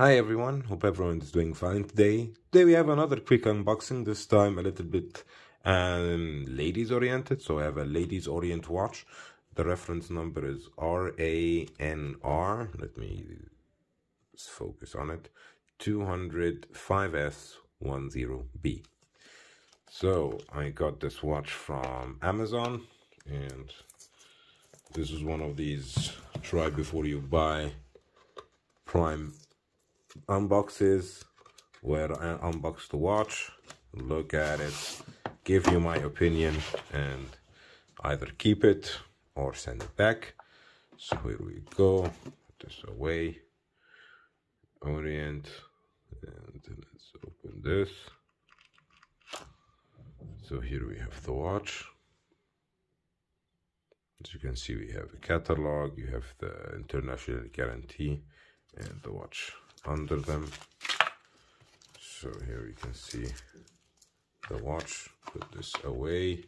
Hi everyone, hope everyone is doing fine today. Today we have another quick unboxing, this time a little bit ladies oriented. So I have a ladies orient watch. The reference number is RANR, let me focus on it, 2005S10B. So I got this watch from Amazon, and this is one of these try before you buy Prime unboxes where I unbox the watch, look at it, give you my opinion, and either keep it or send it back. So here we go, put this away, Orient, and let's open this. So here we have the watch. As you can see, we have a catalog, you have the international guarantee, and the watch under them. So here we can see the watch. Put this away,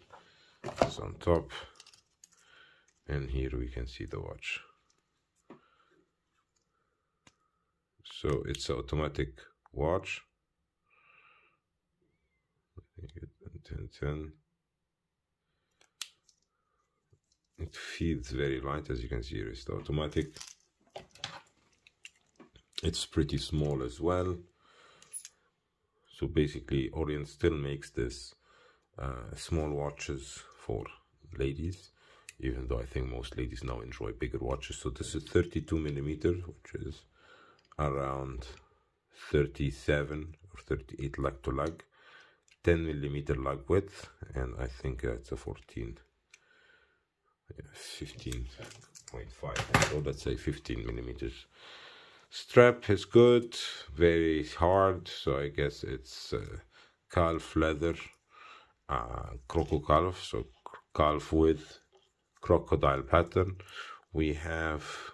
it's on top, and here we can see the watch. So it's an automatic watch. It feels very light. As you can see, here is the automatic. It's pretty small as well. So basically Orient still makes this small watches for ladies, even though I think most ladies now enjoy bigger watches. So this is 32mm, which is around 37 or 38 lug to lug, 10mm lug width, and I think it's a 15.5, so let's say 15mm. Strap is good, very hard, so I guess it's calf leather, croco calf, so calf with crocodile pattern. We have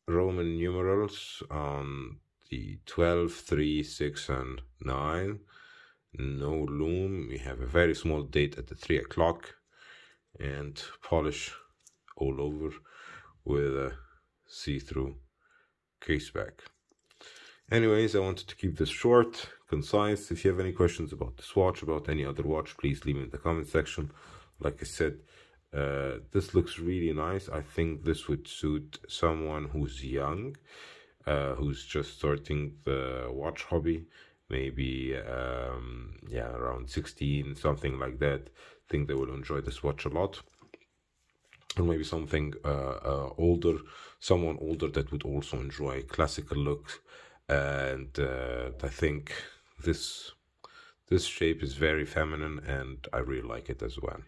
Roman numerals on the 12, 3, 6, and 9. No loom. We have a very small date at the 3 o'clock, and polish all over with a see-through case back. Anyways, I wanted to keep this short, concise. If you have any questions about this watch, about any other watch, please leave it in the comment section. Like I said, this looks really nice. I think this would suit someone who's young, who's just starting the watch hobby, maybe yeah, around 16, something like that. I think they will enjoy this watch a lot. Or maybe something older, someone older that would also enjoy classical looks. And I think this shape is very feminine, and I really like it as well.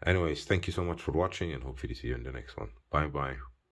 Anyways, thank you so much for watching, and hopefully see you in the next one. Bye bye.